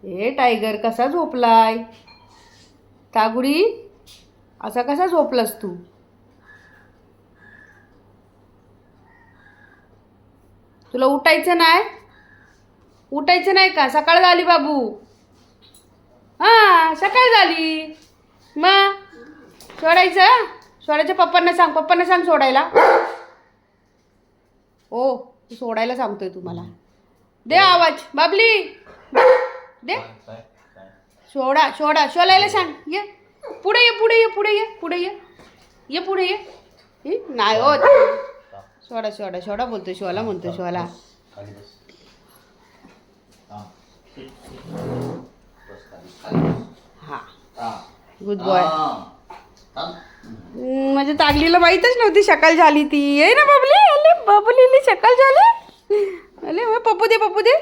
ए tiger कसा झोपलाय? तागुडी असा कसा झोपलास तू? तुला उठायचं नाही? उठायचं नाही का? सकाळ झाली बाबू. हां सकाळ झाली. मग सोडायचं? सोडायचं पप्पांना सांग सोडायला. ओ तू सोडायला सांगतोय तुम्हाला. दे आवाज बाबली दे. सोडा शोलायला सांग. ये पुढे ये पुढे ये. नाही होत. सोडा बोलतोय शोला म्हणतोय शोला. हा गुड बॉय. म्हणजे तागलीला माहीतच नव्हती सकाळ झाली ती. ये ना बबली. अरे बबलीली सकाळ झाली. अरे पप्पू दे